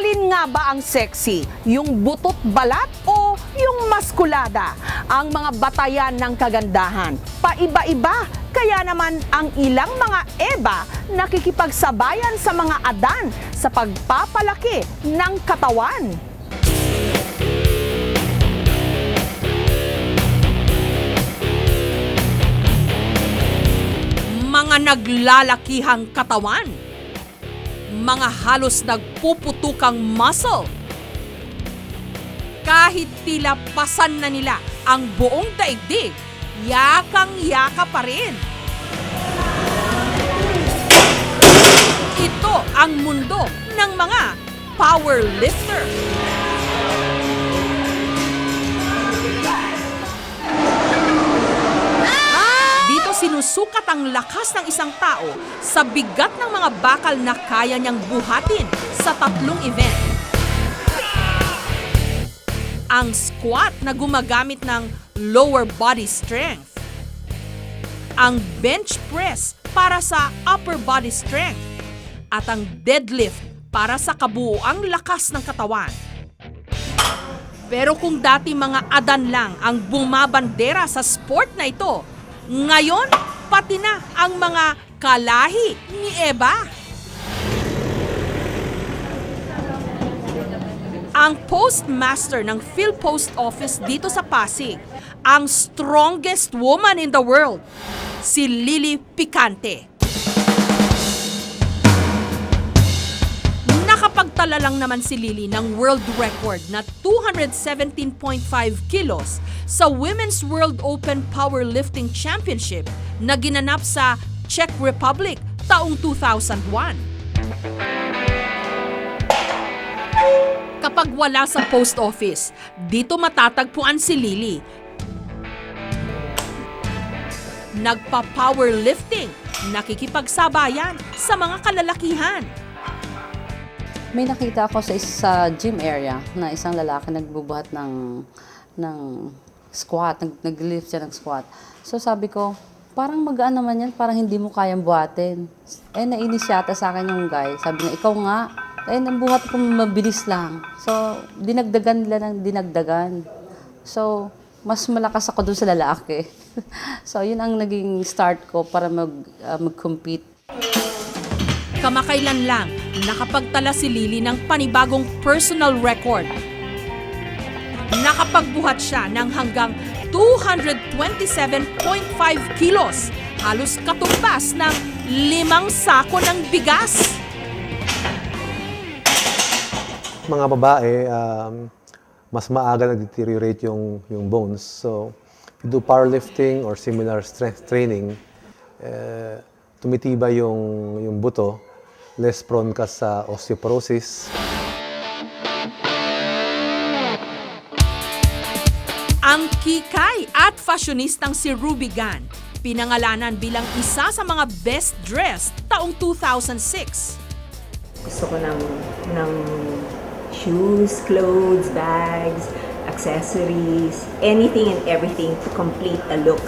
Alin nga ba ang sexy? Yung butot balat o yung maskulada? Ang mga batayan ng kagandahan. Paiba-iba. Kaya naman ang ilang mga Eva nakikipagsabayan sa mga Adan sa pagpapalaki ng katawan. Mga naglalakihang katawan. Mga halos nagpuputukang muscle. Kahit tila pasan na nila ang buong daigdig, yakang-yaka pa rin. Ito ang mundo ng mga powerlifter. Dito sinusukat ang lakas ng isang tao sa bigat ng mga bakal na kaya niyang buhatin sa 3 event. Ang squat na gumagamit ng lower body strength. Ang bench press para sa upper body strength. At ang deadlift para sa kabuuang lakas ng katawan. Pero kung dati mga Adan lang ang bumabandera sa sport na ito, ngayon pati na ang mga kalahi ni Eva. Ang postmaster ng PhilPost Office dito sa Pasig, ang strongest woman in the world, si Lily Picante. Nakapagtala lang naman si Lily ng world record na 217.5 kilos sa Women's World Open Powerlifting Championship na ginanap sa Czech Republic taong 2001. Kapag wala sa post office, dito matatagpuan si Lily. Nagpa-powerlifting, nakikipagsabayan sa mga kalalakihan. May nakita ako sa gym area na isang lalaki nagbubuhat ng squat, nag-lift siya ng squat. So sabi ko, parang magaan naman yan, parang hindi mo kayang buhatin. Nainis yata sa akin yung guy. Sabi niya, ikaw nga. Buhat ko mabilis lang. So, dinagdagan nila ng dinagdagan. So, mas malakas ako doon sa lalaki. So, yun ang naging start ko para mag-compete. Kamakailan lang, nakapagtala si Lily ng panibagong personal record. Nakapagbuhat siya ng hanggang 227.5 kilos, halos katumbas ng 5 sako ng bigas. Mga babae, mas maaga nag-deteriorate yung bones. So, if you do powerlifting or similar strength training, tumitibay yung buto, less prone ka sa osteoporosis. Ang kikay at fashionistang si Ruby Gan, pinangalanan bilang isa sa mga best dressed taong 2006. Gusto ko ng shoes, clothes, bags, accessories, anything and everything to complete a look.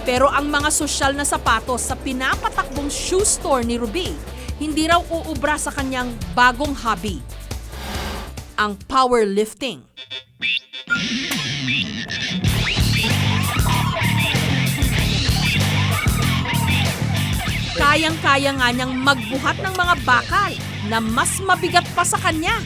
Pero ang mga sosyal na sapatos sa pinapatakbong shoe store ni Ruby, hindi raw uubra sa kanyang bagong hobby, ang powerlifting. Kayang-kaya nga niyang magbuhat ng mga bakal na mas mabigat pa sa kanya.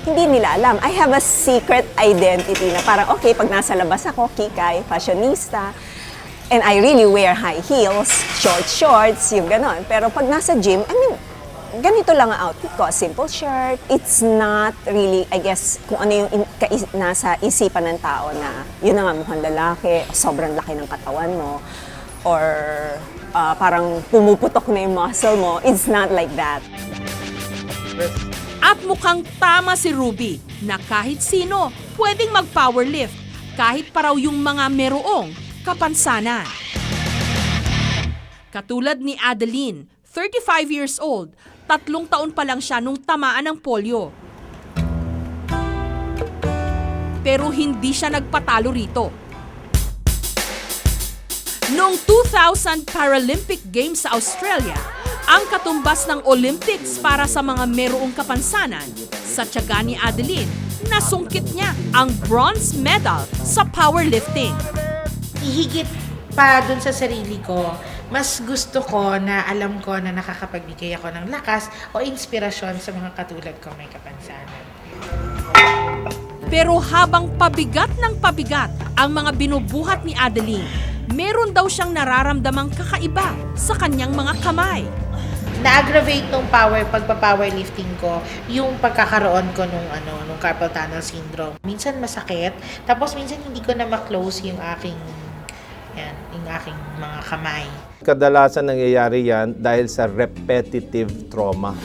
Hindi nila alam. I have a secret identity na parang, okay, pag nasa labas ako, kikay, fashionista, and I really wear high heels, short shorts, yung ganon. Pero pag nasa gym, ganito lang ang outfit ko, a simple shirt. It's not really, I guess, kung ano yung nasa isipan ng tao na yun na nga mukhang lalaki, sobrang laki ng katawan mo, or parang pumuputok na yung muscle mo. It's not like that. At mukhang tama si Ruby na kahit sino pwedeng mag-powerlift, kahit pa raw yung mga merong kapansanan. Katulad ni Adeline, 35 years old, 3 taon pa lang siya nung tamaan ng polio. Pero hindi siya nagpatalo rito. Noong 2000 Paralympic Games sa Australia, Ang katumbas ng Olympics para sa mga merong kapansanan, sa tiyaga ni Adeline, nasungkit niya ang bronze medal sa powerlifting. Ihigit pa dun sa sarili ko, mas gusto ko na alam ko na nakakapagbigay ako ng lakas o inspirasyon sa mga katulad ko may kapansanan. Pero habang pabigat ng pabigat ang mga binubuhat ni Adeline, meron daw siyang nararamdamang kakaiba sa kanyang mga kamay. Na-aggravate nung pagpa-powerlifting ko, yung pagkakaroon ko nung carpal tunnel syndrome. Minsan masakit, tapos minsan hindi ko na ma-close yung aking mga kamay. Kadalasan nangyayari yan dahil sa repetitive trauma.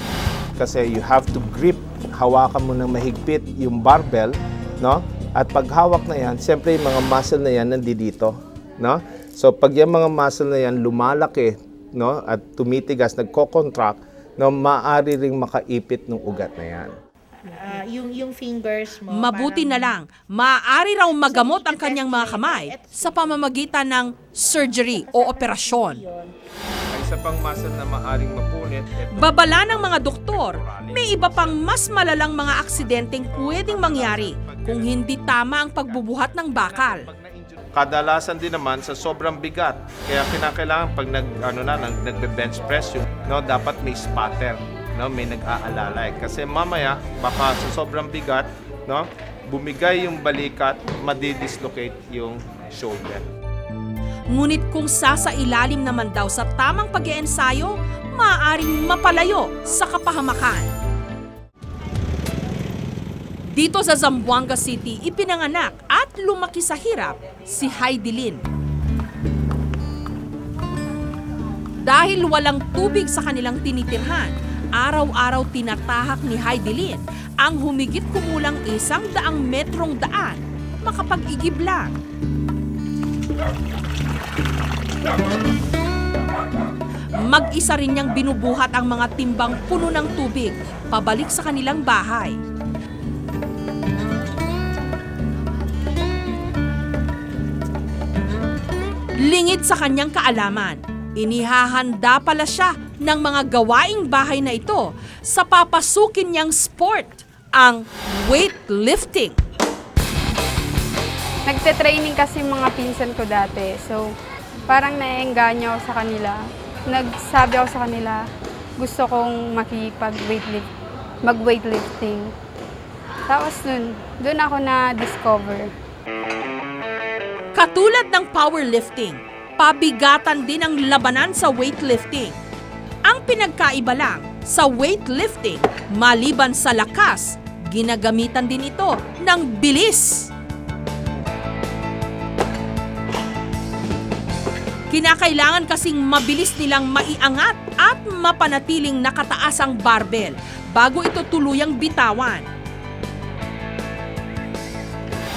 Kasi you have to grip, hawakan mo ng mahigpit yung barbell, no? At pag hawak na yan, siyempre yung mga muscle na yan nandito, no? So pag yung mga muscle na yan lumalaki, no? At tumitigas, nagko-contract, no? Maaari ring makaipit ng ugat na yan. Yung fingers mo. Mabuti na lang, maaari raw magamot ang kanyang mga kamay sa pamamagitan ng surgery o operasyon. Ang isa pang muscle na maaring mapunit. Babala ng mga doktor, may iba pang mas malalang mga aksidenteng pwedeng mangyari kung hindi tama ang pagbubuhat ng bakal. Kadalasan din naman sa sobrang bigat. Kaya kinakailangan pag nagbe-bench press yung dapat may spatter, no, may nag-aalalay. Kasi mamaya baka sa sobrang bigat, no, bumigay yung balikat, madidislocate yung shoulder. Ngunit kung sasailalim naman daw sa tamang pag-iensayo, maaaring mapalayo sa kapahamakan. Dito sa Zamboanga City, ipinanganak at lumaki sa hirap si Heidelin. Dahil walang tubig sa kanilang tinitirhan, araw-araw tinatahak ni Heidelin ang humigit kumulang 100 metrong daan makapag-igib lang. Mag-isa rin niyang binubuhat ang mga timbang puno ng tubig pabalik sa kanilang bahay. Lingid sa kanyang kaalaman, inihahanda pala siya ng mga gawaing bahay na ito sa papasukin niyang sport, ang weightlifting. Nagte-training kasi mga pinsan ko dati. So, parang naengganyo ako sa kanila. Nagsabi ako sa kanila, gusto kong mag-weightlifting. Tapos doon ako na-discover. Katulad ng powerlifting, pabigatan din ang labanan sa weightlifting. Ang pinagkaiba lang, sa weightlifting, maliban sa lakas, ginagamitan din ito ng bilis. Kinakailangan kasing mabilis nilang maiangat at mapanatiling nakataas ang barbell bago ito tuluyang bitawan.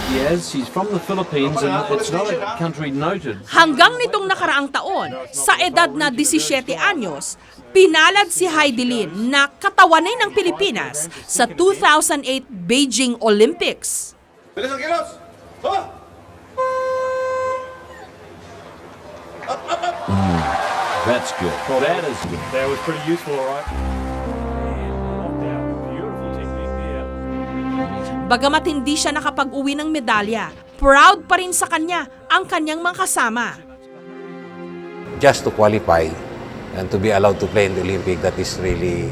Yes, she's from the Philippines and it's not a country noted. Hanggang nitong nakaraang taon, sa edad na 17 anyos, pinalad si Heidelin na katawanay ng Pilipinas sa 2008 Beijing Olympics. That's good. That is good. That was pretty useful, all right? Beautiful technique there. Bagamat hindi siya nakapag-uwi ng medalya, proud pa rin sa kanya ang kanyang mga kasama. Just to qualify and to be allowed to play in the Olympic, that is really,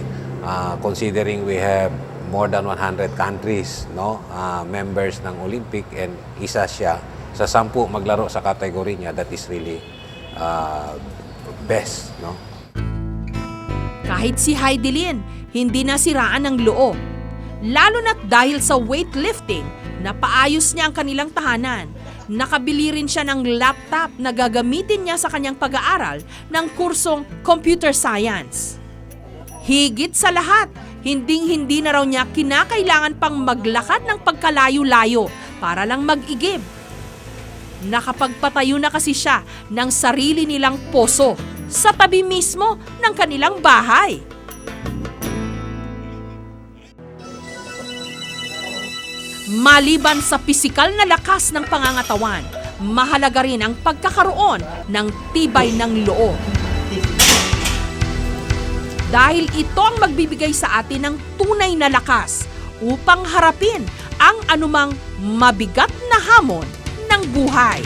considering we have more than 100 countries, no, members ng Olympic, and isa siya sa 10 maglaro sa category niya, that is really best, no? Kahit si Heidelin, hindi nasiraan ng loob. Lalo na't dahil sa weightlifting, napaayos niya ang kanilang tahanan. Nakabili rin siya ng laptop na gagamitin niya sa kanyang pag-aaral ng kursong computer science. Higit sa lahat, hinding-hindi na raw niya kinakailangan pang maglakad ng pagkalayo-layo para lang mag-igib. Nakapagpatayo na kasi siya ng sarili nilang poso sa tabi mismo ng kanilang bahay. Maliban sa pisikal na lakas ng pangangatawan, mahalaga rin ang pagkakaroon ng tibay ng loob. Dahil ito ang magbibigay sa atin ng tunay na lakas upang harapin ang anumang mabigat na hamon ng buhay.